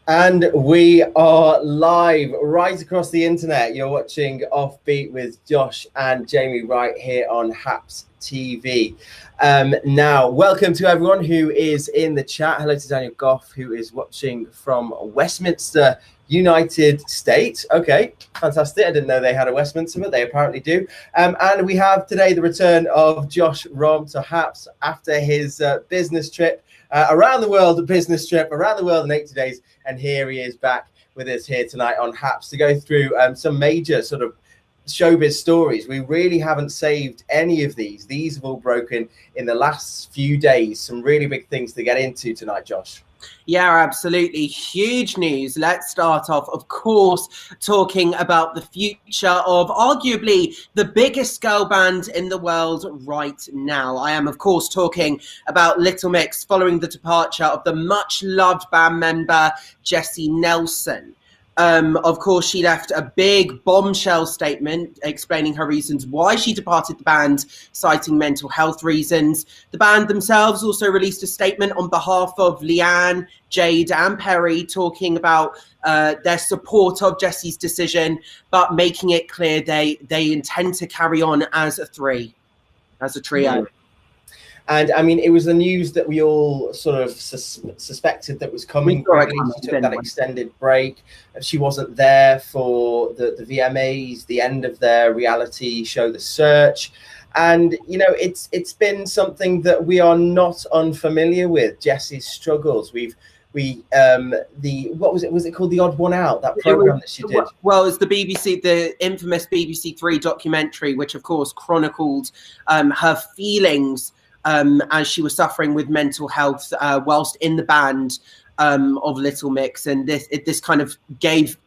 And we are live right across the internet. You're watching Offbeat with Josh and Jamie right here on Haps TV. Now, welcome to everyone who is in the chat. Hello to Daniel Goff, who is watching from Westminster, United States. Okay, fantastic. I didn't know they had a Westminster, but they apparently do. And we have today the return of Josh Rom to Haps after his business trip. Around the world, a business trip around the world in 80 days. And here he is back with us here tonight on Haps to go through some major sort of showbiz stories. We really haven't saved any of these. These have all broken in the last few days. Some really big things to get into tonight, Josh. Yeah, absolutely. Huge news. Let's start off, of course, talking about the future of arguably the biggest girl band in the world right now. I am, of course, talking about Little Mix following the departure of the much-loved band member Jesy Nelson. Of course, she left a big bombshell statement explaining her reasons why she departed the band, citing mental health reasons. The band themselves also released a statement on behalf of Leanne, Jade and Perry, talking about their support of Jessy's decision, but making it clear they intend to carry on as a trio. Mm. And I mean, it was the news that we all sort of suspected that was coming. She took that extended break. She wasn't there for the VMAs, the end of their reality show, The Search. And, you know, it's been something that we are not unfamiliar with, Jessy's struggles. What was it called, The Odd One Out, that program that she did? Well, it's the BBC, the infamous BBC Three documentary, which of course chronicled her feelings as she was suffering with mental health whilst in the band of Little Mix, and this kind of gave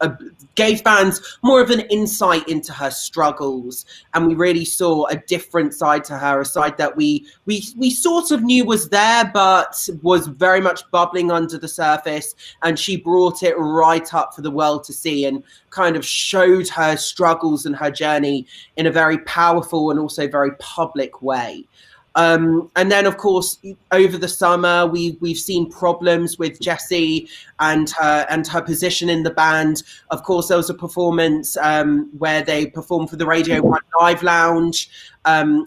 fans more of an insight into her struggles, and we really saw a different side to her, a side that we sort of knew was there, but was very much bubbling under the surface, and she brought it right up for the world to see and kind of showed her struggles and her journey in a very powerful and also very public way. And then, of course, over the summer, we've seen problems with Jesy and her position in the band. Of course, there was a performance where they performed for the Radio 1 Live Lounge,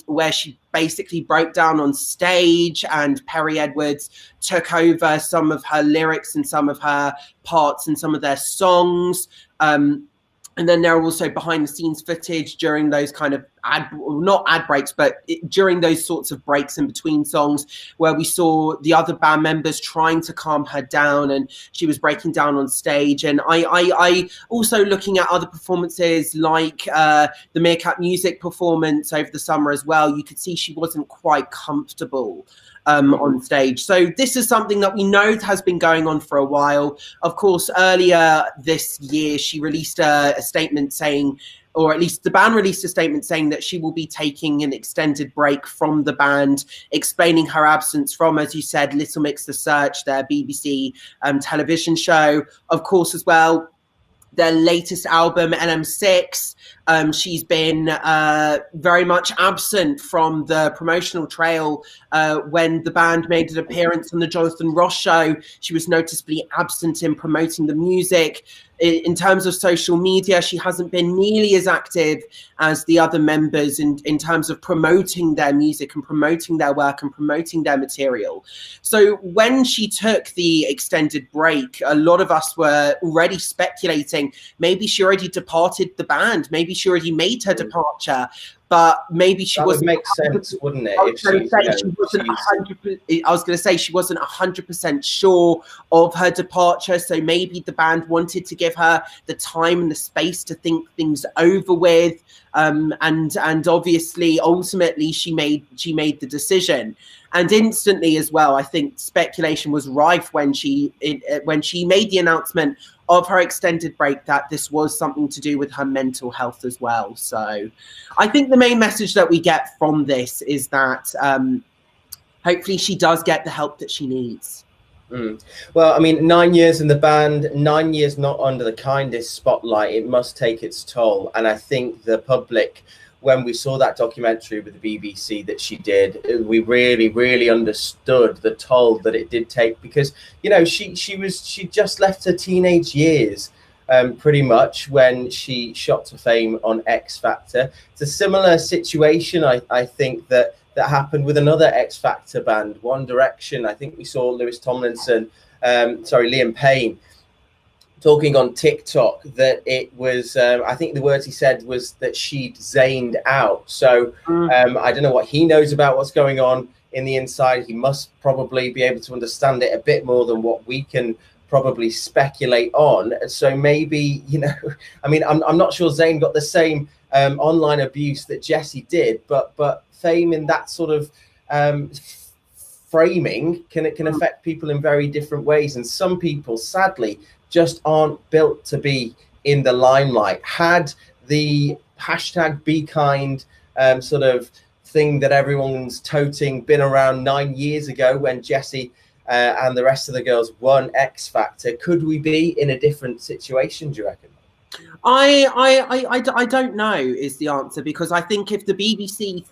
where she basically broke down on stage, and Perry Edwards took over some of her lyrics and some of her parts and some of their songs. And then there are also behind-the-scenes footage during those kind of not ad breaks, but during those sorts of breaks in between songs, where we saw the other band members trying to calm her down, and she was breaking down on stage. And I also, looking at other performances like the Meerkat Music performance over the summer as well, you could see she wasn't quite comfortable on stage. So this is something that we know has been going on for a while. Of course, earlier this year, she released a statement saying, or at least the band released a statement saying that she will be taking an extended break from the band, explaining her absence from, as you said, Little Mix, The Search, their BBC television show. Of course, as well, their latest album, LM6. She's been very much absent from the promotional trail. When the band made an appearance on the Jonathan Ross show, she was noticeably absent in promoting the music. In terms of social media, she hasn't been nearly as active as the other members in terms of promoting their music and promoting their work and promoting their material. So when she took the extended break, a lot of us were already speculating maybe she already departed the band, maybe she already made her departure, but maybe she wasn't. That would make sense, wouldn't it? I was going to say she wasn't 100% sure of her departure, so maybe the band wanted to give her the time and the space to think things over with, and obviously, ultimately, she made the decision. And instantly as well, I think speculation was rife when she made the announcement of her extended break that this was something to do with her mental health as well. So I think the main message that we get from this is that hopefully she does get the help that she needs. Well, I mean, 9 years in the band, 9 years not under the kindest spotlight, it must take its toll. And I think the public when we saw that documentary with the BBC that she did, we really understood the toll that it did take, because, you know, she just left her teenage years pretty much when she shot to fame on X Factor. It's a similar situation, I think, that happened with another X Factor band, One Direction. I think we saw Liam Payne, talking on TikTok that it was, I think the words he said was that she'd zaned out. So I don't know what he knows about what's going on in the inside. He must probably be able to understand it a bit more than what we can probably speculate on. So maybe, you know, I mean, I'm not sure Zayn got the same online abuse that Jessie did, but fame in that sort of framing can affect people in very different ways. And some people, sadly, just aren't built to be in the limelight. Had the hashtag Be Kind sort of thing that everyone's toting been around 9 years ago when Jessie and the rest of the girls won X Factor, could we be in a different situation, do you reckon? I don't know is the answer, because I think if the BBC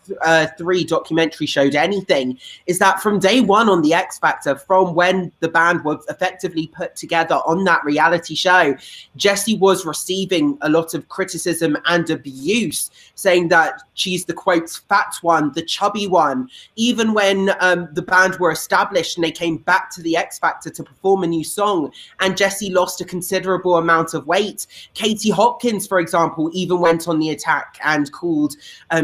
Three documentary showed anything, is that from day one on the X Factor, from when the band was effectively put together on that reality show, Jessie was receiving a lot of criticism and abuse, saying that she's the, quote, fat one, the chubby one. Even when the band were established and they came back to the X Factor to perform a new song, and Jessie lost a considerable amount of weight, Katie Hopkins, for example, even went on the attack and called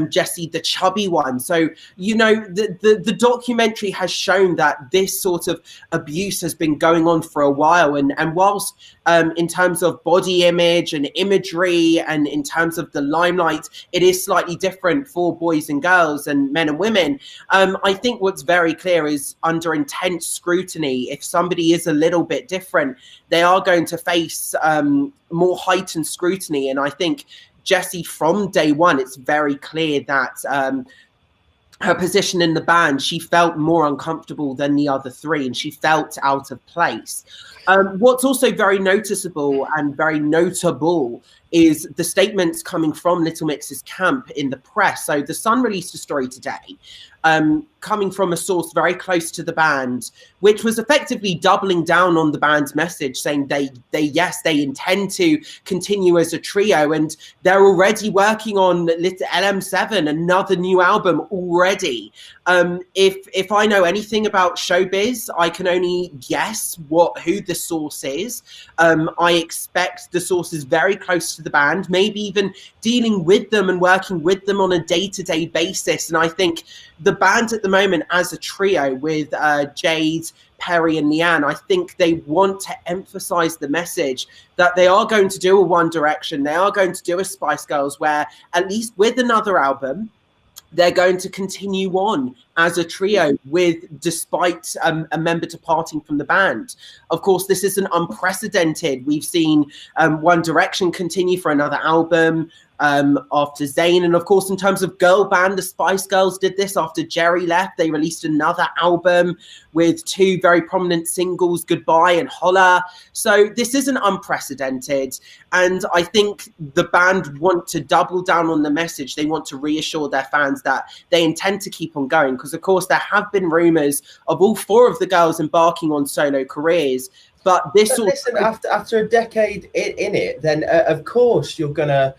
Jessie the chubby one. So, you know, the documentary has shown that this sort of abuse has been going on for a while. And whilst in terms of body image and imagery and in terms of the limelight, it is slightly different for boys and girls and men and women, I think what's very clear is under intense scrutiny, if somebody is a little bit different, they are going to face more heightened scrutiny. And I think Jessie, from day one, it's very clear that her position in the band, she felt more uncomfortable than the other three, and she felt out of place. What's also very noticeable and very notable is the statements coming from Little Mix's camp in the press. So The Sun released a story today coming from a source very close to the band, which was effectively doubling down on the band's message, saying they intend to continue as a trio, and they're already working on LM7, another new album already. If I know anything about showbiz, I can only guess who the source is. I expect the source is very close to the band, maybe even dealing with them and working with them on a day-to-day basis. And I think the band at the moment as a trio with Jade, Perry and Leanne, I think they want to emphasize the message that they are going to do a One Direction, they are going to do a Spice Girls, where at least with another album, they're going to continue on as a trio despite a member departing from the band. Of course, this isn't unprecedented. We've seen One Direction continue for another album after Zayn. And of course, in terms of girl band, the Spice Girls did this after Jerry left. They released another album with two very prominent singles, Goodbye and Holla. So this isn't unprecedented. And I think the band want to double down on the message. They want to reassure their fans that they intend to keep on going. Because of course, there have been rumors of all four of the girls embarking on solo careers. But listen, after a decade in it, then of course you're going to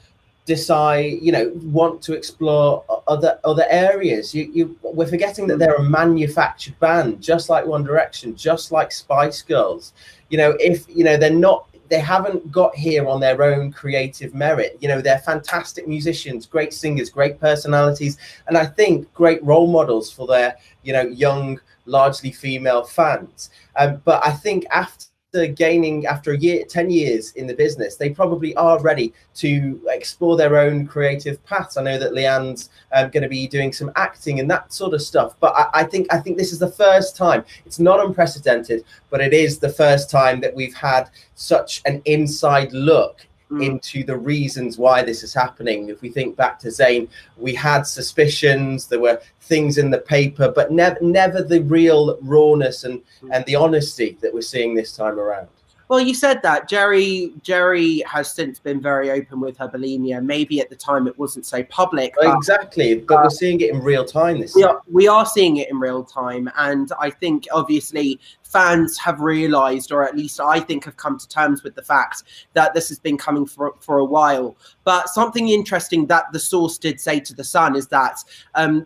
decide, you know, want to explore other areas. We're forgetting that they're a manufactured band, just like One Direction, just like Spice Girls. You know, if you know they haven't got here on their own creative merit. You know, they're fantastic musicians, great singers, great personalities, and I think great role models for their, you know, young, largely female fans. But I think after a year, 10 years in the business, they probably are ready to explore their own creative paths. I know that Leanne's going to be doing some acting and that sort of stuff, but I think this is the first time. It's not unprecedented, but it is the first time that we've had such an inside look into the reasons why this is happening. If we think back to Zayn, we had suspicions, there were things in the paper, but never the real rawness and the honesty that we're seeing this time around. Well, you said that Jerry has since been very open with her bulimia. Maybe at the time it wasn't so public. But, exactly, but we're seeing it in real time this time. We are seeing it in real time, and I think obviously fans have realized, or at least I think have come to terms with the fact that this has been coming for a while. But something interesting that the source did say to The Sun is that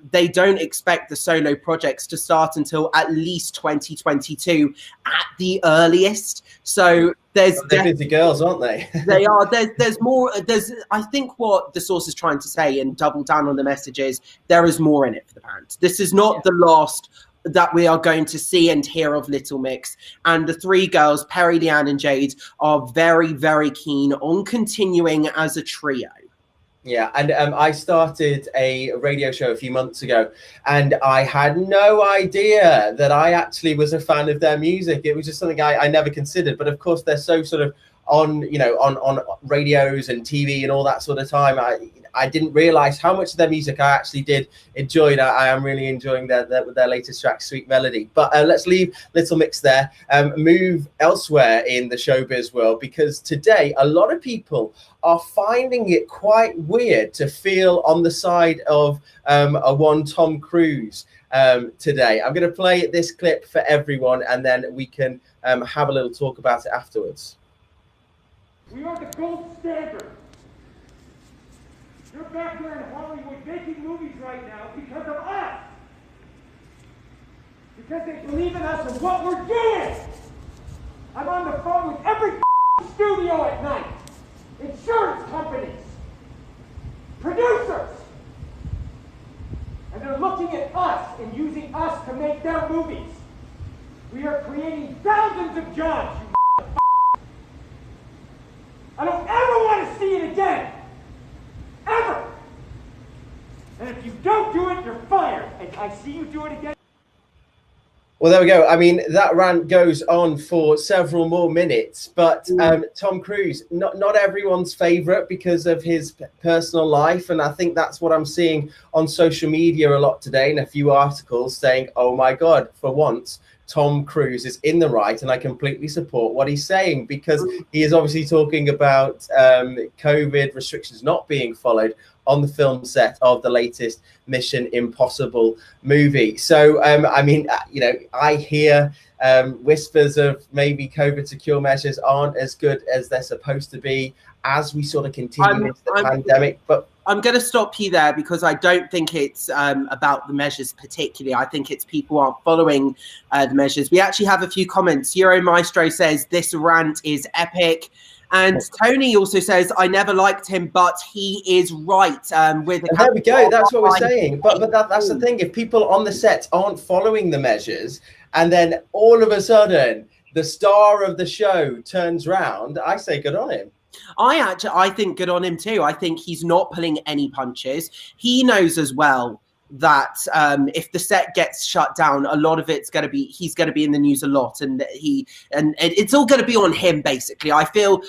they don't expect the solo projects to start until at least 2022 at the earliest. So they're busy girls, aren't they? They are. There's more. I think what the source is trying to say, and double down on the message, is there is more in it for the band. This is not the last that we are going to see and hear of Little Mix. And the three girls, Perry, Leanne and Jade, are very, very keen on continuing as a trio. Yeah, and I started a radio show a few months ago, and I had no idea that I actually was a fan of their music. It was just something I never considered. But of course, they're so sort of on, you know, on radios and TV and all that sort of time. I didn't realize how much of their music I actually did enjoy. I am really enjoying their latest track, Sweet Melody. But let's leave Little Mix there, move elsewhere in the showbiz world, because today a lot of people are finding it quite weird to feel on the side of one Tom Cruise today. I'm going to play this clip for everyone, and then we can have a little talk about it afterwards. We are the gold standard. You're back there in Hollywood making movies right now because of us. Because they believe in us and what we're doing. I'm on the phone with every studio at night. Insurance companies. Producers. And they're looking at us and using us to make their movies. We are creating thousands of jobs, you I don't ever want to see it again. Ever. And if you don't do it, you're fired. And I see you do it again. Well, there we go. I mean, that rant goes on for several more minutes, but Tom Cruise, not everyone's favorite because of his personal life. And I think that's what I'm seeing on social media a lot today, in a few articles saying, oh my God, for once, Tom Cruise is in the right, and I completely support what he's saying, because he is obviously talking about COVID restrictions not being followed on the film set of the latest Mission Impossible movie. So, I mean, you know, I hear whispers of maybe COVID secure measures aren't as good as they're supposed to be as we sort of continue into the pandemic. But I'm going to stop you there, because I don't think it's about the measures particularly. I think it's people aren't following the measures. We actually have a few comments. Euro Maestro says, this rant is epic. And Tony also says, I never liked him, but he is right. With there we go. That's what we're saying. But that's the thing. If people on the set aren't following the measures, and then all of a sudden the star of the show turns round, I say good on him. I think good on him too. I think he's not pulling any punches. He knows as well that if the set gets shut down, a lot of it's going to be, he's going to be in the news a lot, and it's all going to be on him basically. I feel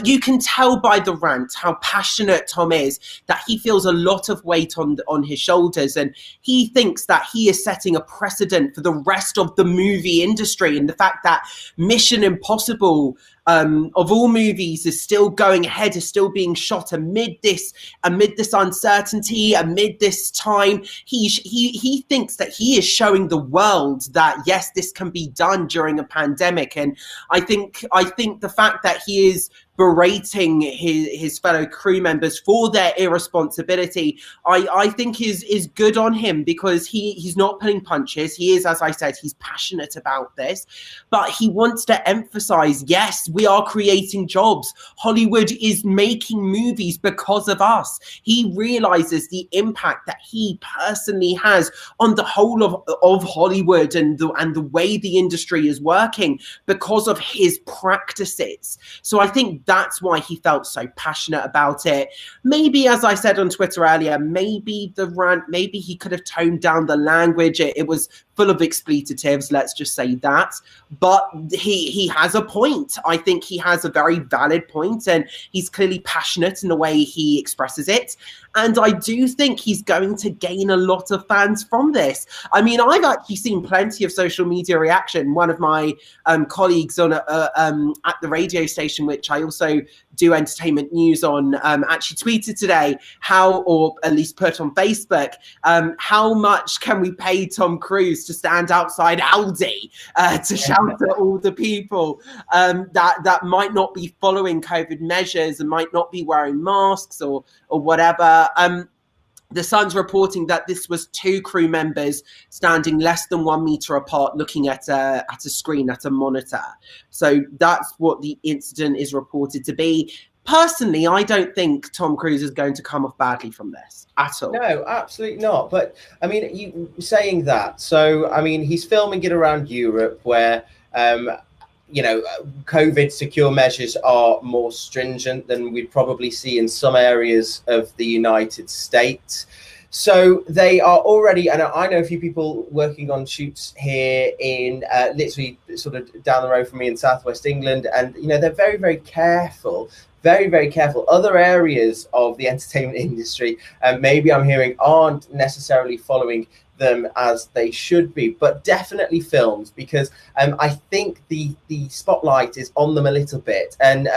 you can tell by the rant how passionate Tom is, that he feels a lot of weight on his shoulders, and he thinks that he is setting a precedent for the rest of the movie industry, and the fact that Mission Impossible of all movies is still going ahead, is still being shot amid this uncertainty, amid this time. He thinks that he is showing the world that yes, this can be done during a pandemic. And I think the fact that he is berating his fellow crew members for their irresponsibility, I think is good on him, because he's not pulling punches. He is, as I said, he's passionate about this, but he wants to emphasize, yes, we are creating jobs. Hollywood is making movies because of us. He realizes the impact that he personally has on the whole of Hollywood and the way the industry is working because of his practices. So I think that's why he felt so passionate about it. Maybe, as I said on Twitter earlier, maybe the rant, maybe he could have toned down the language. It was full of expletives, let's just say that. But he has a point. I think he has a very valid point, and he's clearly passionate in the way he expresses it. And I do think he's going to gain a lot of fans from this. I mean, I've actually seen plenty of social media reaction. One of my colleagues on at the radio station, which I also do entertainment news on, actually tweeted today how, or at least put on Facebook, how much can we pay Tom Cruise to stand outside Aldi to shout at all the people that might not be following COVID measures and might not be wearing masks or whatever. The Sun's reporting that this was 2 crew members standing less than 1 meter apart, looking at a screen, at a monitor. So that's what the incident is reported to be. Personally, I don't think Tom Cruise is going to come off badly from this at all. No, absolutely not. But I mean, you saying that, so I mean, he's filming it around Europe, where you know, COVID secure measures are more stringent than we'd probably see in some areas of the United States. So they are already, and I know a few people working on shoots here in literally sort of down the road from me in Southwest England, and you know, they're very, very careful. Very, very careful. Other areas of the entertainment industry, maybe I'm hearing, aren't necessarily following them as they should be, but definitely films, because I think the spotlight is on them a little bit, and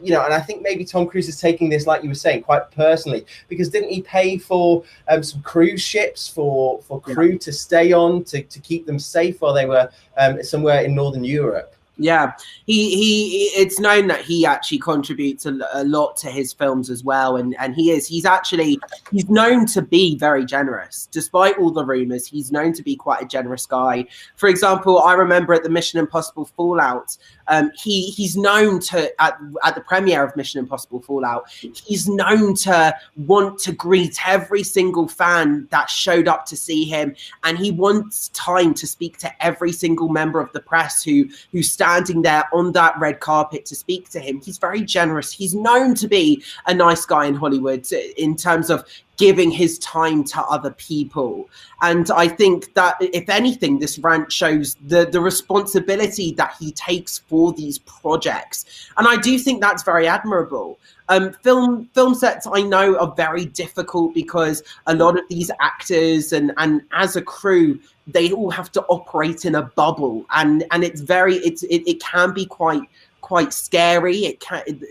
you know, and I think maybe Tom Cruise is taking this, like you were saying, quite personally, because didn't he pay for some cruise ships for crew to stay on to keep them safe while they were somewhere in Northern Europe? Yeah, he it's known that he actually contributes a lot to his films as well, and he's known to be very generous. Despite all the rumors, he's known to be quite a generous guy. For example, I remember at the Mission Impossible Fallout, he's known to at the premiere of Mission Impossible Fallout, he's known to want to greet every single fan that showed up to see him, and he wants time to speak to every single member of the press who's standing there on that red carpet to speak to him. He's very generous. He's known to be a nice guy in Hollywood in terms of giving his time to other people. And I think that, if anything, this rant shows the responsibility that he takes for these projects. And I do think that's very admirable. Film sets, I know, are very difficult because a lot of these actors and as a crew, they all have to operate in a bubble, and it can be quite scary.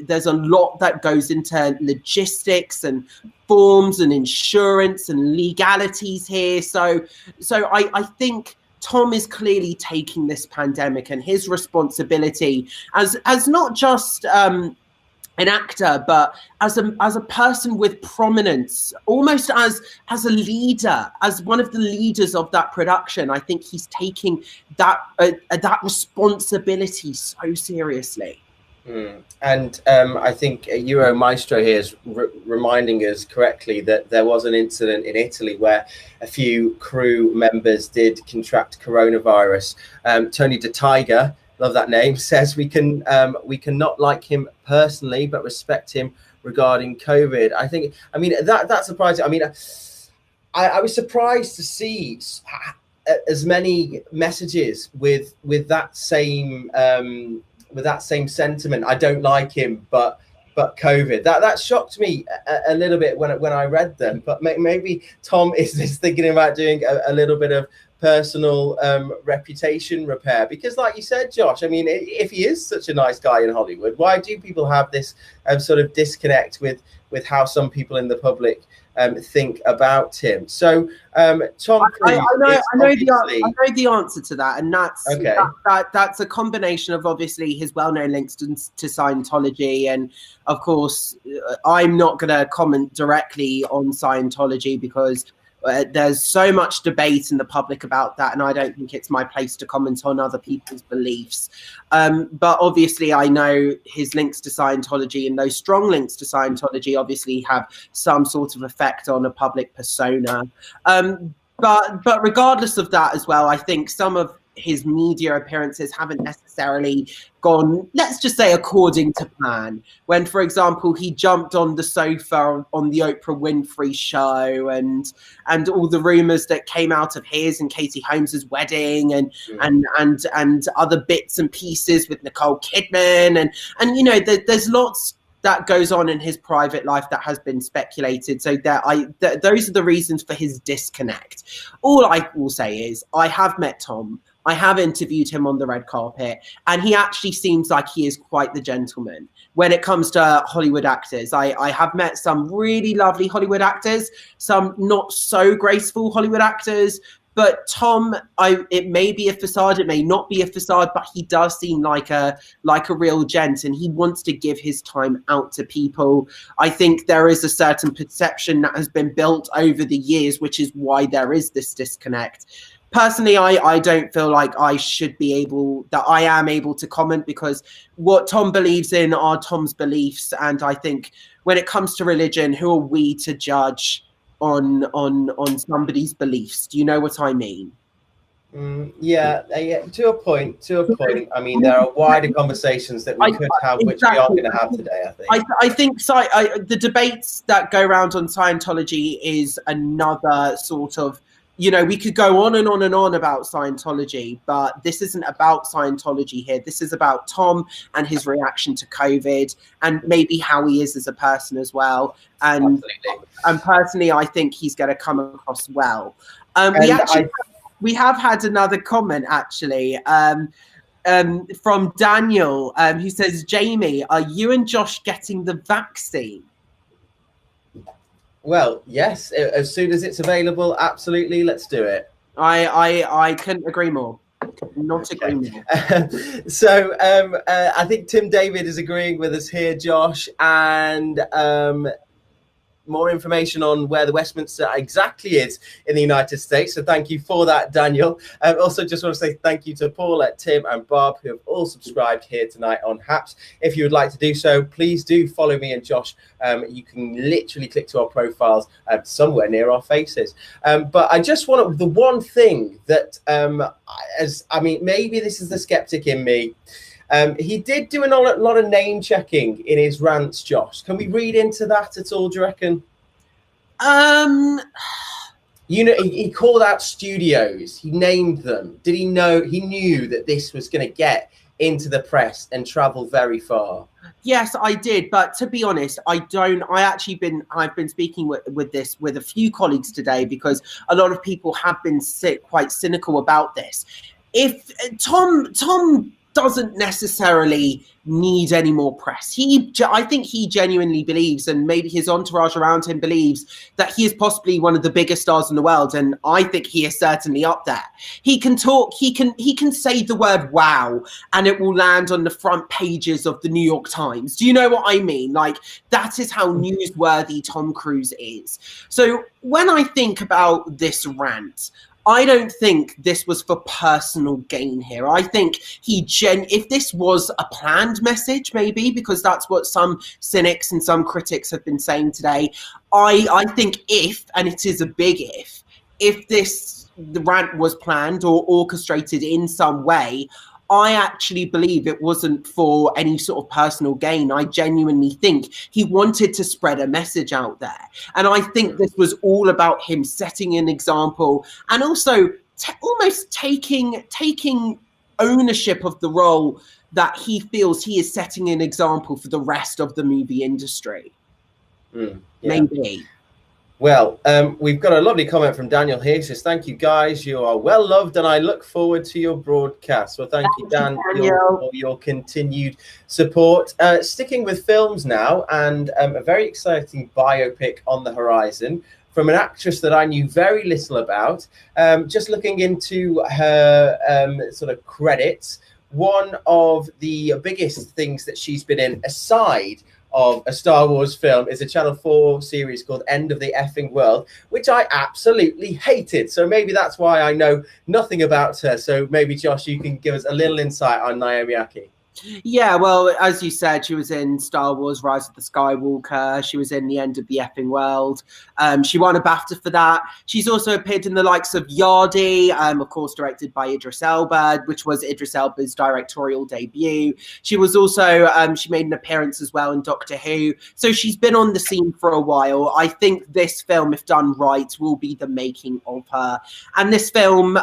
There's a lot that goes into logistics and forms and insurance and legalities here. So I think Tom is clearly taking this pandemic and his responsibility as not just an actor, but as a person with prominence, almost as a leader, as one of the leaders of that production. I think he's taking that responsibility so seriously. And I think Euro Maestro here is reminding us correctly that there was an incident in Italy where a few crew members did contract coronavirus. Tony De Tiger, love that name, says we can not like him personally, but respect him regarding COVID. I mean, that's surprising. I mean, I was surprised to see as many messages with that same sentiment. I don't like him, but COVID. That shocked me a little bit when I read them. But maybe Tom is just thinking about doing a little bit of personal reputation repair, because like you said, Josh, I mean, if he is such a nice guy in Hollywood, why do people have this sort of disconnect with how some people in the public think about him? So Tom Cruise, I know the answer to that, and that's okay. That's a combination of obviously his well-known links to Scientology, and of course I'm not going to comment directly on Scientology because there's so much debate in the public about that, and I don't think it's my place to comment on other people's beliefs. But obviously I know his links to Scientology, and those strong links to Scientology obviously have some sort of effect on a public persona. But regardless of that as well, I think some of his media appearances haven't necessarily gone, let's just say, according to plan. When, for example, he jumped on the sofa on the Oprah Winfrey show, and all the rumors that came out of his and Katie Holmes's wedding, and other bits and pieces with Nicole Kidman, and you know, there's lots that goes on in his private life that has been speculated. So those are the reasons for his disconnect. All I will say is I have met Tom. I have interviewed him on the red carpet, and he actually seems like he is quite the gentleman when it comes to Hollywood actors. I have met some really lovely Hollywood actors, some not so graceful Hollywood actors, but Tom, it may be a facade, it may not be a facade, but he does seem like a real gent, and he wants to give his time out to people. I think there is a certain perception that has been built over the years, which is why there is this disconnect. Personally, I don't feel like I am able to comment, because what Tom believes in are Tom's beliefs. And I think when it comes to religion, who are we to judge on somebody's beliefs? Do you know what I mean? Yeah, to a point. I mean, there are wider conversations that we could have, which we aren't going to have today, I think. The debates that go around on Scientology is another sort of, you know, we could go on and on and on about Scientology, but this isn't about Scientology here. This is about Tom and his reaction to COVID, and maybe how he is as a person as well. And personally, I think he's going to come across well. We have had another comment actually from Daniel, who says, Jamie, are you and Josh getting the vaccine? Well, yes, as soon as it's available, absolutely, let's do it. I couldn't agree more. Not agree more. So I think Tim David is agreeing with us here, Josh, and more information on where the Westminster exactly is in the United States. So thank you for that, Daniel. Also, just want to say thank you to Paula, Tim, and Bob, who have all subscribed here tonight on Haps. If you would like to do so, please do follow me and Josh. You can literally click to our profiles somewhere near our faces. But I just want to, the one thing that, maybe this is the skeptic in me. He did do a lot of name checking in his rants, Josh. Can we read into that at all, do you reckon? You know, he called out studios. He named them. Did he know? He knew that this was going to get into the press and travel very far. Yes, I did. But to be honest, I've been speaking with a few colleagues today, because a lot of people have been quite cynical about this. If Tom doesn't necessarily need any more press. I think he genuinely believes, and maybe his entourage around him believes, that he is possibly one of the biggest stars in the world, and I think he is certainly up there. He can talk, he can say the word wow, and it will land on the front pages of the New York Times. Do you know what I mean? Like, that is how newsworthy Tom Cruise is. So when I think about this rant, I don't think this was for personal gain here. I think if this was a planned message, maybe, because that's what some cynics and some critics have been saying today. I think and it is a big if the rant was planned or orchestrated in some way, I actually believe it wasn't for any sort of personal gain. I genuinely think he wanted to spread a message out there. And I think this was all about him setting an example, and also almost taking ownership of the role that he feels he is setting an example for the rest of the movie industry. Maybe. Well, we've got a lovely comment from Daniel here. He says, thank you, guys. You are well loved, and I look forward to your broadcast. Well, thank you, Daniel, for your continued support. Sticking with films now, and a very exciting biopic on the horizon from an actress that I knew very little about. Just looking into her sort of credits, one of the biggest things that she's been in, aside of a Star Wars film, is a Channel 4 series called End of the Effing World, which I absolutely hated. So maybe that's why I know nothing about her. So maybe, Josh, you can give us a little insight on Naomi Ackie. Yeah, well, as you said, she was in Star Wars Rise of the Skywalker. She was in The End of the Effing World. She won a BAFTA for that. She's also appeared in the likes of Yardi, of course, directed by Idris Elba, which was Idris Elba's directorial debut. She was also, she made an appearance as well in Doctor Who. So she's been on the scene for a while. I think this film, if done right, will be the making of her. And this film,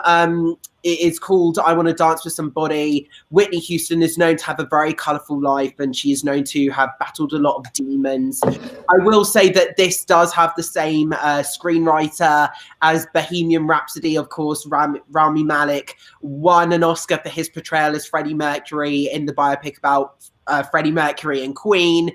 it is called I Want to Dance with Somebody. Whitney Houston is known to have a very colourful life, and she is known to have battled a lot of demons. I will say that this does have the same screenwriter as Bohemian Rhapsody. Of course, Rami Malek won an Oscar for his portrayal as Freddie Mercury in the biopic about Freddie Mercury and Queen.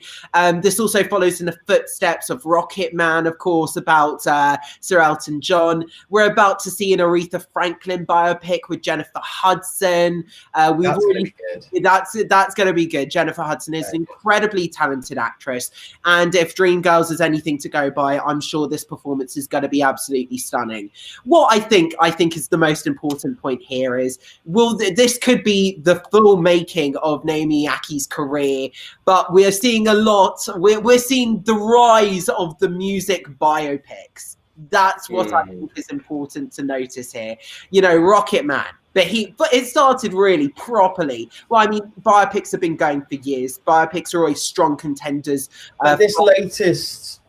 This also follows in the footsteps of Rocket Man, of course, about Sir Elton John. We're about to see an Aretha Franklin biopic with Jennifer Hudson. That's going to be good. Jennifer Hudson is an incredibly talented actress, and if Dreamgirls is anything to go by, I'm sure this performance is going to be absolutely stunning. What I think is the most important point here is, this could be the full making of Naomi Aki's career, but we're seeing a lot. We're seeing the rise of the music biopics. That's what I think is important to notice here. You know, Rocket Man, but it started really properly. Well, I mean, biopics have been going for years. Biopics are always strong contenders. This latest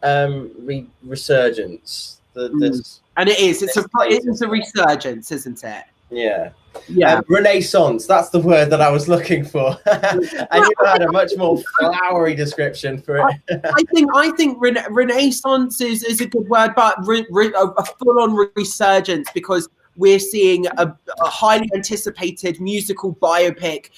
resurgence, and it's a resurgence, isn't it? Yeah. Renaissance, that's the word that I was looking for. And you had a much more flowery description for it. I think Renaissance is a good word, but a full-on resurgence, because we're seeing a highly anticipated musical biopic,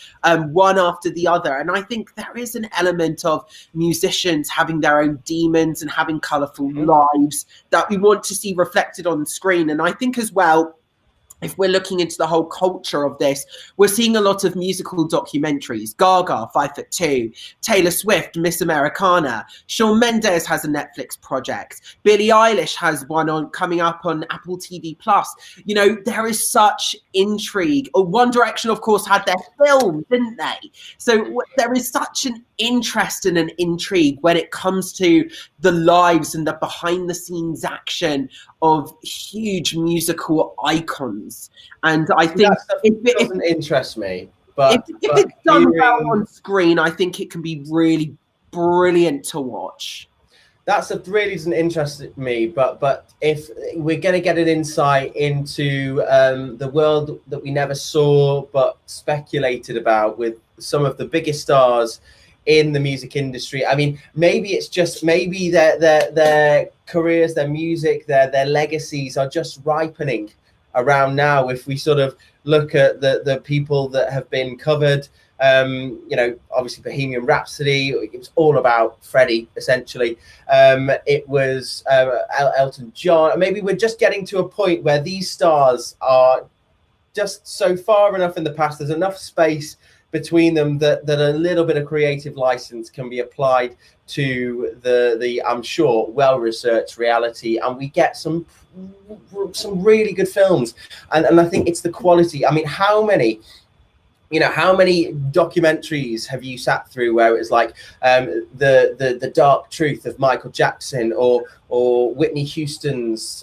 one after the other. And I think there is an element of musicians having their own demons and having colourful lives that we want to see reflected on the screen. And I think as well, if we're looking into the whole culture of this, we're seeing a lot of musical documentaries. Gaga, 5'2", Taylor Swift, Miss Americana. Shawn Mendes has a Netflix project. Billie Eilish has one coming up on Apple TV+. You know, there is such intrigue. One Direction, of course, had their film, didn't they? So there is such an interest and an intrigue when it comes to the lives and the behind-the-scenes action of huge musical icons. And I think it doesn't interest me, but if it's done well on screen, I think it can be really brilliant to watch. That really doesn't interest me, but if we're going to get an insight into the world that we never saw but speculated about with some of the biggest stars in the music industry. I mean, maybe their careers, their music, their legacies are just ripening around now. If we sort of look at the people that have been covered, you know, obviously Bohemian Rhapsody, it was all about Freddie, essentially. It was Elton John. Maybe we're just getting to a point where these stars are just so far enough in the past, there's enough space between them that a little bit of creative license can be applied to the I'm sure well-researched reality, and we get some really good films. And I think it's the quality. I mean, how many documentaries have you sat through where it's like the dark truth of Michael Jackson or Whitney Houston's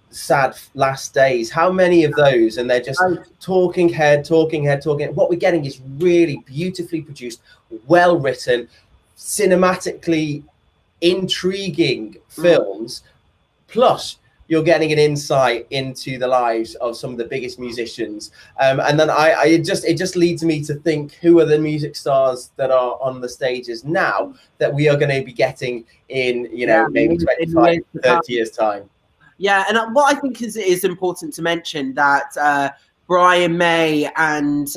sad last days? How many of those? And they're just talking head. What we're getting is really beautifully produced, well written, cinematically intriguing films, plus you're getting an insight into the lives of some of the biggest musicians, and then it just leads me to think, who are the music stars that are on the stages now that we are going to be getting in, maybe 25, 30 years time. Yeah, and what I think is important to mention that Brian May and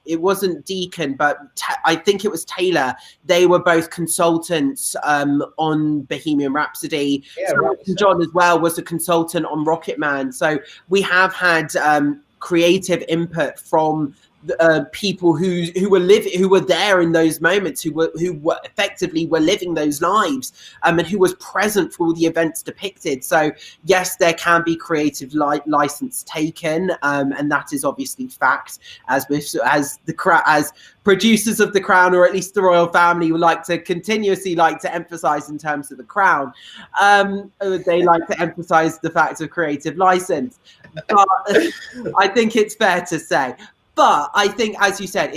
it wasn't Deacon, but I think it was Taylor. They were both consultants on Bohemian Rhapsody. Yeah, John as well was a consultant on Rocket Man. So we have had creative input from people who were there in those moments, who were effectively were living those lives, and who was present for all the events depicted. So yes, there can be creative license taken, and that is obviously fact. As producers of The Crown, or at least the royal family, would continuously like to emphasize in terms of The Crown, they like to emphasize the fact of creative license. But I think it's fair to say. But I think, as you said,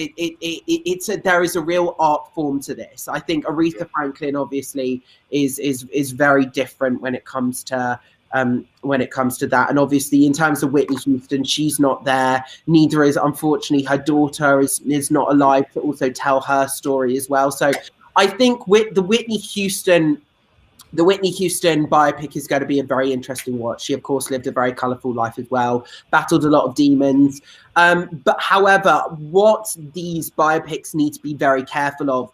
there is a real art form to this. I think Aretha Franklin obviously is very different when it comes to that. And obviously, in terms of Whitney Houston, she's not there. Neither is, unfortunately, her daughter is not alive to also tell her story as well. So I think with the Whitney Houston biopic is going to be a very interesting watch. She, of course, lived a very colourful life as well, battled a lot of demons. But however, what these biopics need to be very careful of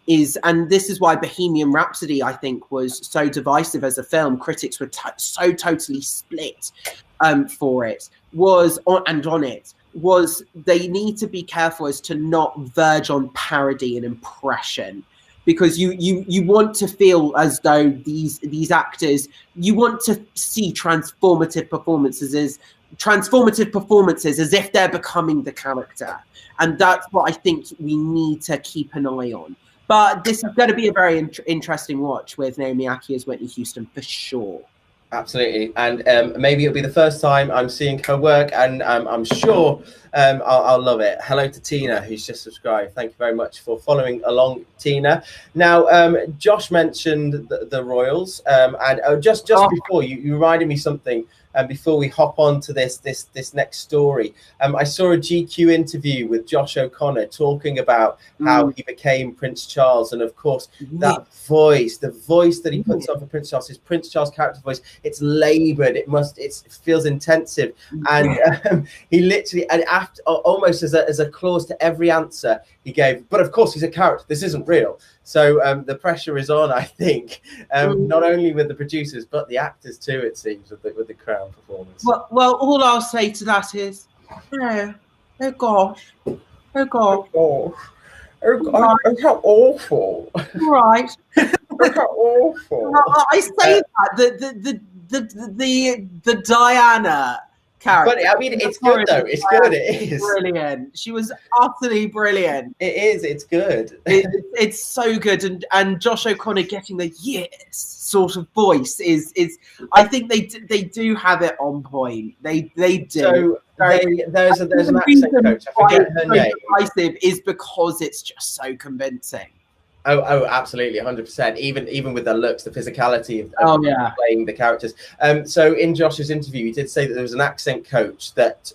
is, and this is why Bohemian Rhapsody, I think, was so divisive as a film. Critics were so totally split for it, was they need to be careful as to not verge on parody and impression. Because you want to feel as though these actors, you want to see transformative performances as if they're becoming the character, and that's what I think we need to keep an eye on. But this is going to be a very interesting watch with Naomi Ackie as Whitney Houston for sure. Absolutely, and maybe it'll be the first time I'm seeing her work, and I'm sure I'll love it. Hello to Tina, who's just subscribed. Thank you very much for following along, Tina. Now, Josh mentioned the Royals, and just before you reminded me something. Before we hop on to this next story, I saw a GQ interview with Josh O'Connor talking about how he became Prince Charles, and of course that voice, the voice that he puts on for Prince Charles, his Prince Charles character voice, it's laboured, it feels intensive, and he literally, and after almost as a clause to every answer he gave, but of course he's a character, this isn't real. So the pressure is on, I think, not only with the producers but the actors too. It seems with the Crown performance. Well, all I'll say to that is, oh gosh, Oh, how awful! Right, how awful! I say that the Diana character. But I mean, it's good though. It's good. It is brilliant. She was utterly brilliant. It is. It's good. It's so good, and Josh O'Connor getting the yes sort of voice is. I think they do have it on point. They do. So there's an accent coach. I forget her name. Decisive is because it's just so convincing. Oh, absolutely, 100%. Even with the looks, the physicality of playing the characters. So in Josh's interview, he did say that there was an accent coach that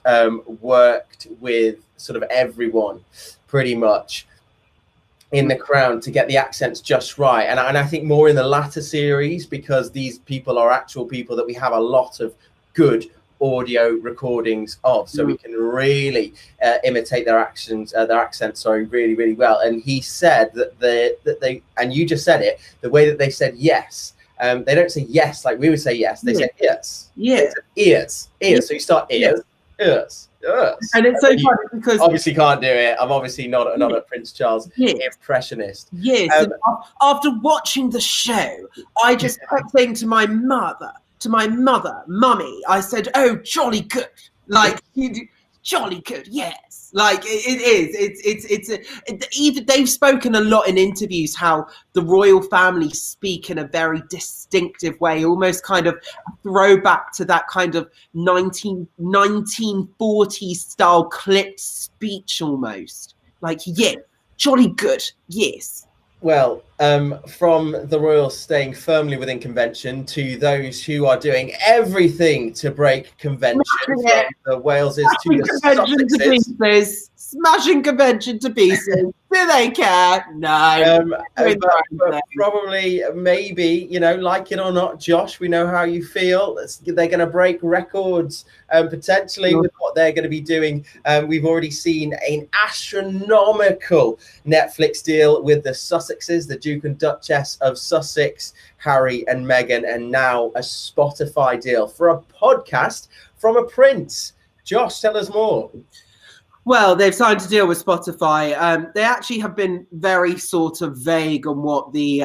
worked with sort of everyone, pretty much, in The Crown to get the accents just right. And I think more in the latter series, because these people are actual people that we have a lot of good audio recordings of, so we can really imitate their accents really, really well. And he said that they, and you just said it, the way that they said yes, they don't say yes like we would say yes, they say ears. Ears. So you start ears. And it's so funny because obviously can't do it. I'm obviously not a Prince Charles impressionist. Yes, and after watching the show, I just kept saying to my mother, Mummy, I said, oh, jolly good. Like, jolly good, yes. Like, even they've spoken a lot in interviews how the royal family speak in a very distinctive way, almost kind of a throwback to that kind of 1940s style clipped speech almost. Like, yeah, jolly good, yes. Well, from the royals staying firmly within convention to those who are doing everything to break convention, from the Waleses to the Sussexes. Smashing convention to pieces. Do they care? No. But probably, maybe, like it or not, Josh, we know how you feel. They're going to break records potentially with what they're going to be doing. We've already seen an astronomical Netflix deal with the Sussexes, the Duke and Duchess of Sussex, Harry and Meghan, and now a Spotify deal for a podcast from a prince. Josh, tell us more. Well, they've signed a deal with Spotify. They actually have been very sort of vague on what the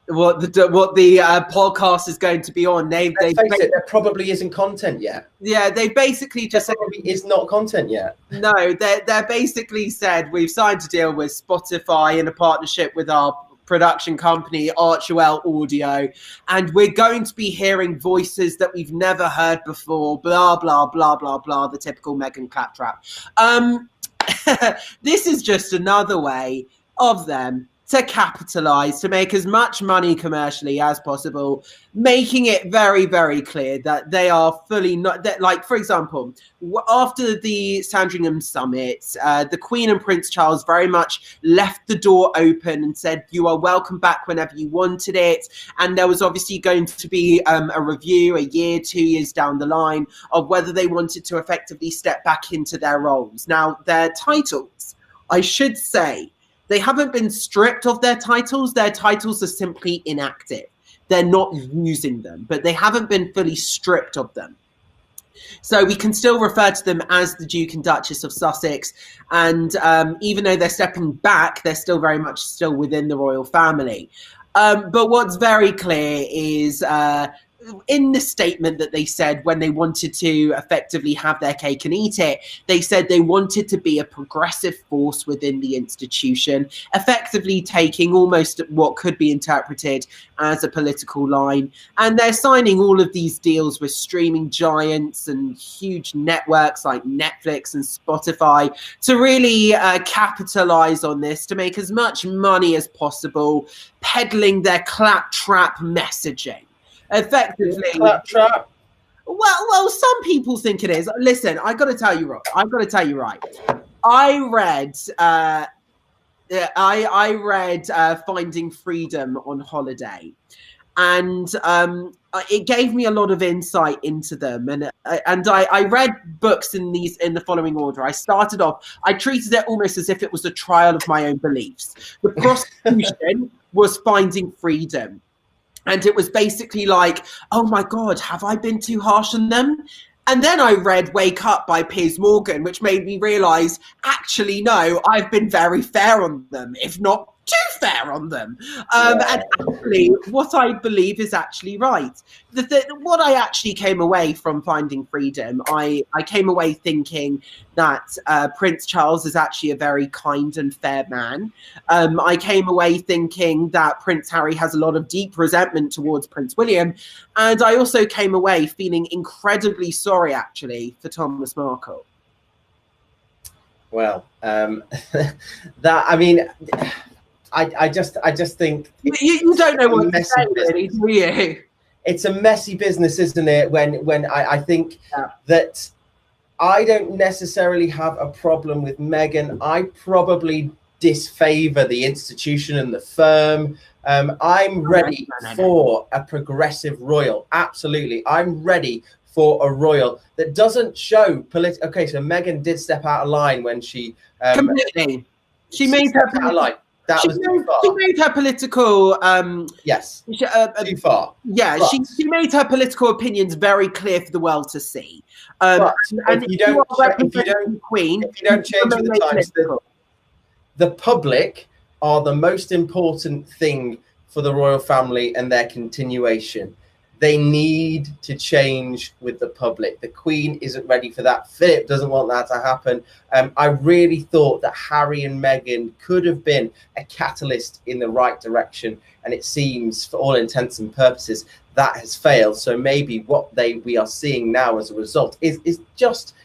podcast is going to be on. Let's face it, there probably isn't content yet. Yeah, they basically just there probably is not content yet. No, they're basically said we've signed a deal with Spotify in a partnership with our production company Archewell Audio, and we're going to be hearing voices that we've never heard before, blah blah blah blah blah, the typical Meghan claptrap. This is just another way of them to capitalize, to make as much money commercially as possible, making it very, very clear that they are fully not that. Like, for example, after the Sandringham summit, the Queen and Prince Charles very much left the door open and said, you are welcome back whenever you wanted it. And there was obviously going to be a review a year, 2 years down the line of whether they wanted to effectively step back into their roles. Now, their titles, I should say, they haven't been stripped of their titles. Their titles are simply inactive. They're not using them, but they haven't been fully stripped of them. So we can still refer to them as the Duke and Duchess of Sussex. And even though they're stepping back, they're still very much still within the royal family. But what's very clear is in the statement that they said when they wanted to effectively have their cake and eat it, they said they wanted to be a progressive force within the institution, effectively taking almost what could be interpreted as a political line. And they're signing all of these deals with streaming giants and huge networks like Netflix and Spotify to really capitalize on this, to make as much money as possible, peddling their claptrap messaging. Effectively, claptrap. Well, some people think it is. Listen, I got to tell you right. I read Finding Freedom on holiday, and it gave me a lot of insight into them. And I read books in the following order. I started off. I treated it almost as if it was a trial of my own beliefs. The prosecution was Finding Freedom. And it was basically like, oh my God, have I been too harsh on them? And then I read Wake Up by Piers Morgan, which made me realize, actually, no, I've been very fair on them, if not too fair on them. And actually, what I believe is actually right. What I actually came away from Finding Freedom, I came away thinking that Prince Charles is actually a very kind and fair man. I came away thinking that Prince Harry has a lot of deep resentment towards Prince William. And I also came away feeling incredibly sorry, actually, for Thomas Markle. Well, I just think you don't know what to say, really, do you? It's a messy business, isn't it? When I think that I don't necessarily have a problem with Meghan. I probably disfavor the institution and the firm. I'm ready for a progressive royal. Absolutely, I'm ready for a royal that doesn't show political. Okay, so Meghan did step out of line when she completely. She made her out of line. That was too far. She made her political yes, too far. Yeah, but she made her political opinions very clear for the world to see. And if you don't change with the times, the public are the most important thing for the royal family and their continuation. They need to change with the public. The Queen isn't ready for that. Philip doesn't want that to happen. I really thought that Harry and Meghan could have been a catalyst in the right direction. And it seems, for all intents and purposes, that has failed. So maybe what we are seeing now as a result is just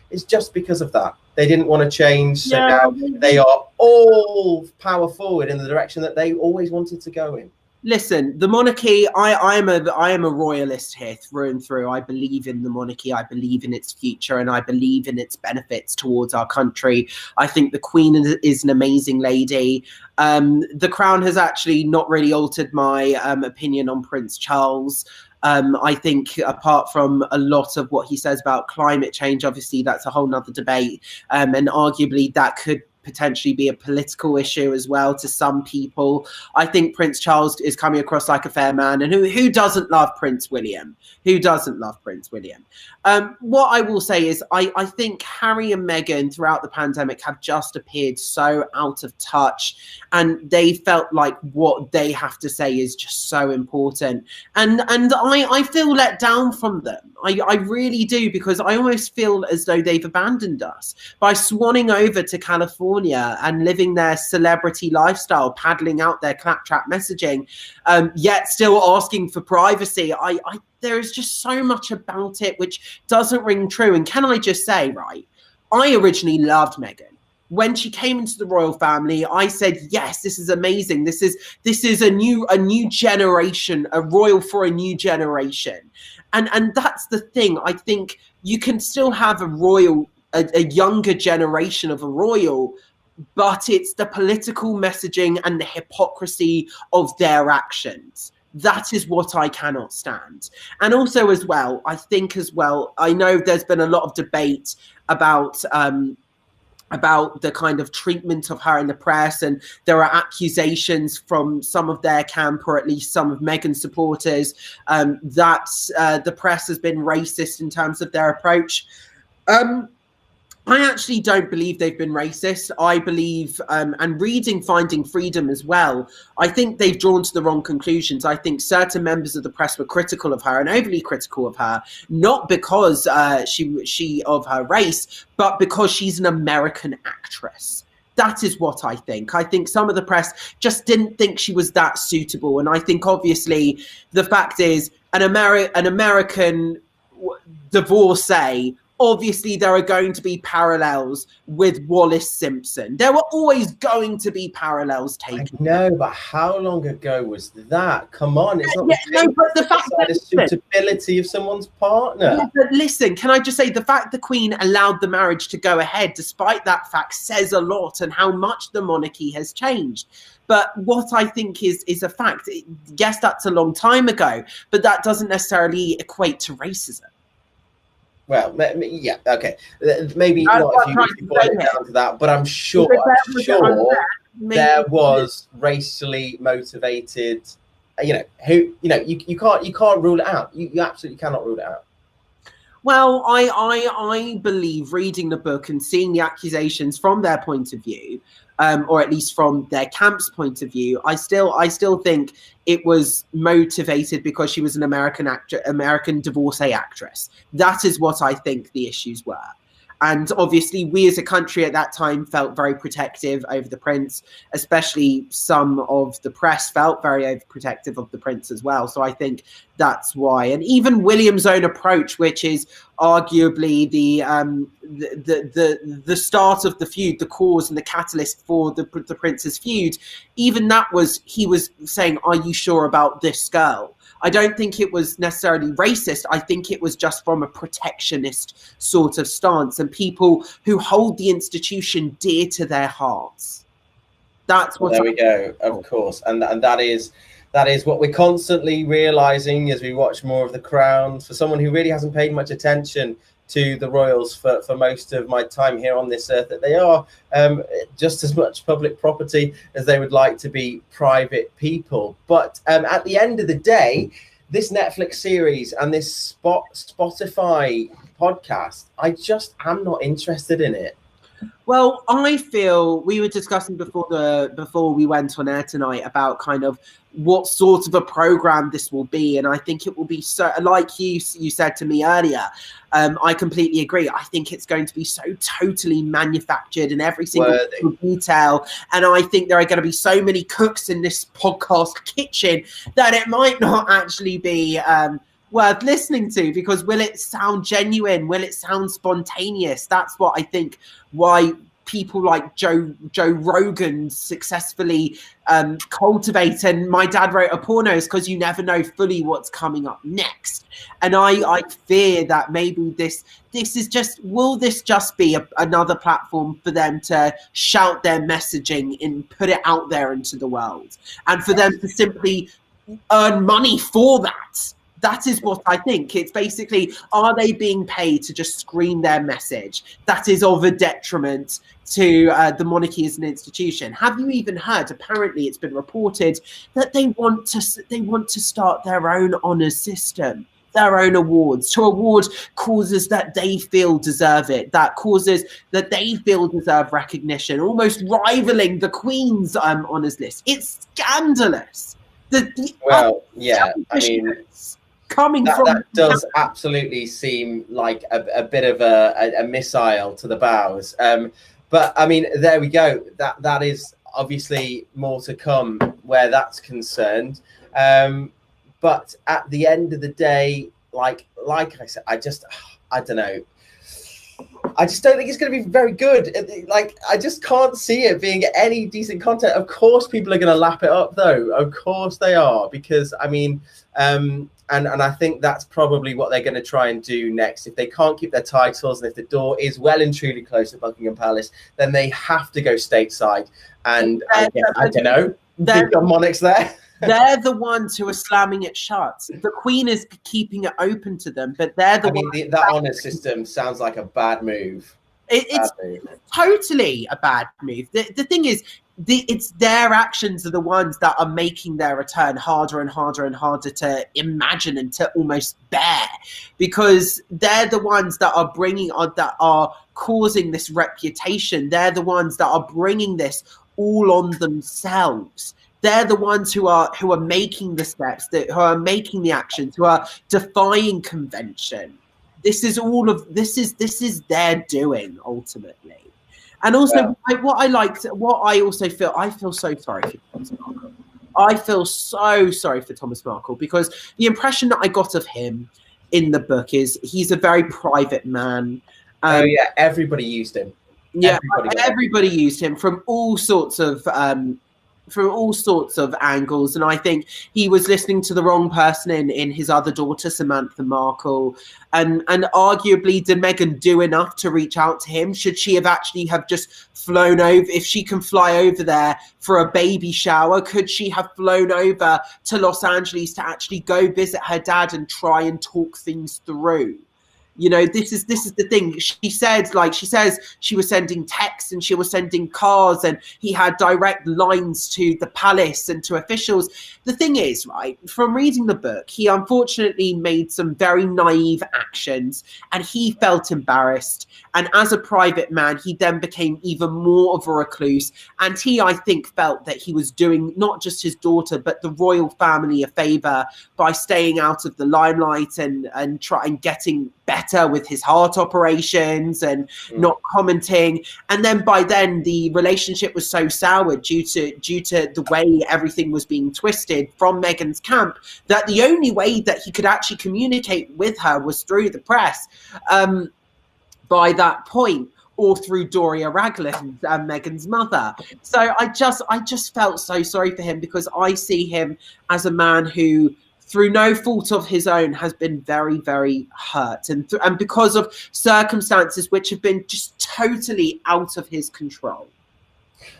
because of that. They didn't want to change. So now they are all power forward in the direction that they always wanted to go in. Listen, the monarchy, I am a royalist here through and through. I believe in the monarchy. I believe in its future, and I believe in its benefits towards our country. I think the Queen is an amazing lady. The Crown has actually not really altered my opinion on Prince Charles. I think apart from a lot of what he says about climate change, obviously that's a whole nother debate. And arguably that could potentially be a political issue as well to some people. I think Prince Charles is coming across like a fair man, and who doesn't love Prince William? Who doesn't love Prince William? What I will say is I think Harry and Meghan throughout the pandemic have just appeared so out of touch, and they felt like what they have to say is just so important. And I feel let down from them. I really do, because I almost feel as though they've abandoned us by swanning over to California and living their celebrity lifestyle, paddling out their claptrap messaging, yet still asking for privacy. There is just so much about it which doesn't ring true. And can I just say, right, I originally loved Meghan. When she came into the royal family, I said, yes, this is amazing. This is a new generation, a royal for a new generation. And that's the thing. I think you can still have a younger generation of a royal, but it's the political messaging and the hypocrisy of their actions. That is what I cannot stand. And also as well, I think as well, I know there's been a lot of debate about the kind of treatment of her in the press, and there are accusations from some of their camp, or at least some of Meghan's supporters, that the press has been racist in terms of their approach. I actually don't believe they've been racist. I believe, and reading Finding Freedom as well, I think they've drawn to the wrong conclusions. I think certain members of the press were critical of her, and overly critical of her, not because she of her race, but because she's an American actress. That is what I think. I think some of the press just didn't think she was that suitable. And I think obviously the fact is an American divorcee, obviously there are going to be parallels with Wallis Simpson. There were always going to be parallels taken. I know, but how long ago was that? Come on, it's not but the fact that the suitability of someone's partner. Yeah, but listen, can I just say, the fact the Queen allowed the marriage to go ahead despite that fact says a lot, and how much the monarchy has changed. But what I think is a fact, yes, that's a long time ago, but that doesn't necessarily equate to racism. Well, yeah, okay. Maybe not if you boil it down to that, but I'm sure there was racially motivated. You can't rule it out. You absolutely cannot rule it out. Well, I believe, reading the book and seeing the accusations from their point of view, or at least from their camp's point of view, I still think it was motivated because she was an American divorcee actress. That is what I think the issues were. And obviously, we as a country at that time felt very protective over the prince, especially some of the press felt very overprotective of the prince as well. So I think that's why. And even William's own approach, which is arguably the start of the feud, the cause and the catalyst for the prince's feud, even that was, he was saying, "Are you sure about this girl?" I don't think it was necessarily racist. I think it was just from a protectionist sort of stance, and people who hold the institution dear to their hearts. That's what. There we go. Of course, and that is what we're constantly realizing as we watch more of The Crown. For someone who really hasn't paid much attention to the royals for most of my time here on this earth, that they are just as much public property as they would like to be private people. But at the end of the day, this Netflix series and this Spotify podcast, I just am not interested in it. Well, I feel we were discussing before we went on air tonight about kind of what sort of a program this will be, and I think it will be so, like you said to me earlier, I completely agree. I think it's going to be so totally manufactured in every single detail, and I think there are going to be so many cooks in this podcast kitchen that it might not actually be worth listening to, because will it sound genuine? Will it sound spontaneous? That's what I think why people like Joe Rogan successfully cultivate. And My Dad Wrote a Porno is because you never know fully what's coming up next. And I fear that maybe this is just, will this just be another platform for them to shout their messaging and put it out there into the world, and for them to simply earn money for that? That is what I think. It's basically, are they being paid to just scream their message that is of a detriment to the monarchy as an institution? Have you even heard? Apparently, it's been reported that they want to start their own honours system, their own awards, to award causes that they feel deserve it, that causes that they feel deserve recognition, almost rivaling the Queen's honours list. It's scandalous. Well, yeah, I mean, coming that does absolutely seem like a bit of a missile to the bows. But I mean, there we go. That is obviously more to come where that's concerned. But at the end of the day, like I said, I don't know. I just don't think it's going to be very good. Like, I just can't see it being any decent content. Of course, people are going to lap it up, though. Of course they are, because I mean, and I think that's probably what they're going to try and do next. If they can't keep their titles, and if the door is well and truly closed at Buckingham Palace, then they have to go stateside. And I don't know, they've got monarchs there. They're the ones who are slamming it shut. The Queen is keeping it open to them, but they're the ones. That honour system sounds like a bad move. It's totally a bad move. The thing is, it's their actions are the ones that are making their return harder and harder and harder to imagine and to almost bear, because they're the ones that are that are causing this reputation. They're the ones that are bringing this all on themselves. They're the ones who are making the steps, who are making the actions, who are defying convention. This is their doing ultimately. And also, I feel so sorry for Thomas Markle. I feel so sorry for Thomas Markle, because the impression that I got of him in the book is he's a very private man. Everybody used him. Yeah, everybody used him from all sorts of angles, and I think he was listening to the wrong person in his other daughter, Samantha Markle, and arguably, did Meghan do enough to reach out to him? Should she have actually have just flown over? If she can fly over there for a baby shower, could she have flown over to Los Angeles to actually go visit her dad and try and talk things through? You know, this is the thing. She says she was sending texts and she was sending cards, and he had direct lines to the palace and to officials. The thing is, right, from reading the book, he unfortunately made some very naive actions, and he felt embarrassed. And as a private man, he then became even more of a recluse. And he, I think, felt that he was doing not just his daughter, but the royal family a favor by staying out of the limelight and getting better with his heart operations and not commenting. And then by then the relationship was so soured due to the way everything was being twisted from Meghan's camp, that the only way that he could actually communicate with her was through the press by that point, or through Doria Ragland, Meghan's mother. So I just felt so sorry for him, because I see him as a man who, through no fault of his own, has been very, very hurt, and because of circumstances which have been just totally out of his control.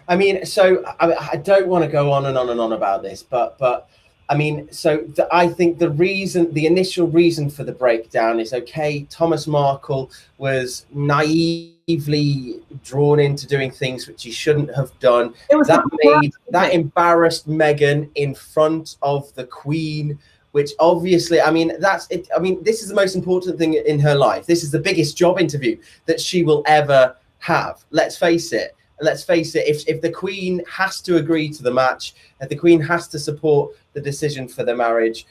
I mean, so I don't want to go on and on and on about this, but I mean, so I think the initial reason for the breakdown is, okay, Thomas Markle was naively drawn into doing things which he shouldn't have done. That embarrassed Meghan in front of the Queen, which obviously, I mean, that's it. I mean, this is the most important thing in her life. This is the biggest job interview that she will ever have. Let's face it. If the Queen has to agree to the match, if the Queen has to support the decision for the marriage,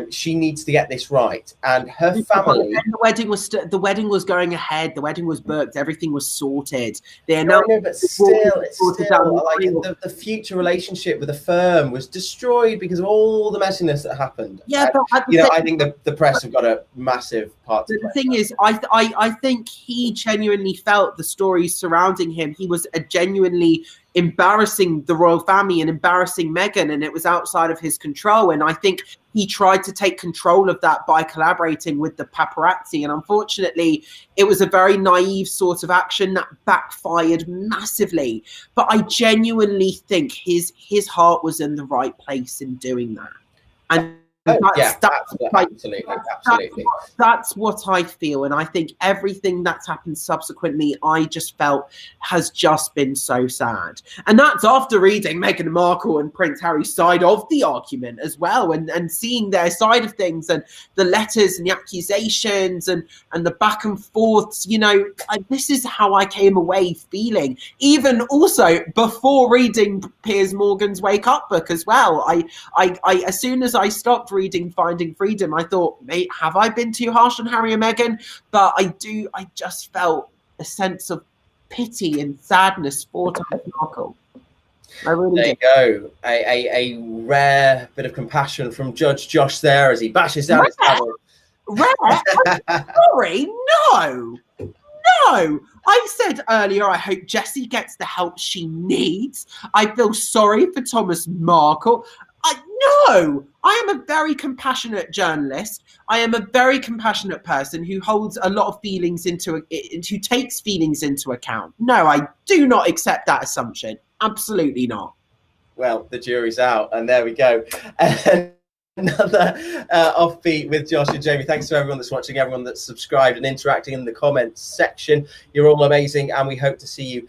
she needs to get this right. And her family. And the wedding was going ahead. The wedding was booked. Everything was sorted. But still, like the future relationship with the firm was destroyed because of all the messiness that happened. Yeah, but I think the press have got a massive part to play. The thing is, I think he genuinely felt the stories surrounding him. He was genuinely embarrassing the royal family and embarrassing Meghan, and it was outside of his control. And I think he tried to take control of that by collaborating with the paparazzi, and unfortunately it was a very naive sort of action that backfired massively. But I genuinely think his heart was in the right place in doing that. And That's what I feel, and I think everything that's happened subsequently, I just felt has just been so sad. And that's after reading Meghan Markle and Prince Harry's side of the argument as well, and seeing their side of things, and the letters and the accusations and the back and forths. You know, this is how I came away feeling. Even also before reading Piers Morgan's Wake Up book as well, I as soon as I stopped reading Finding Freedom, I thought, mate, have I been too harsh on Harry and Meghan? But I just felt a sense of pity and sadness for Thomas Markle. I really did. There you go. A rare bit of compassion from Judge Josh there as he bashes down his gavel. Rare? Sorry, no. I said earlier, I hope Jessie gets the help she needs. I feel sorry for Thomas Markle. No, I am a very compassionate journalist. I am a very compassionate person who holds a lot of feelings who takes feelings into account. No, I do not accept that assumption. Absolutely not. Well, the jury's out, and there we go. Another Offbeat with Josh and Jamie. Thanks to everyone that's watching, everyone that's subscribed and interacting in the comments section. You're all amazing, and we hope to see you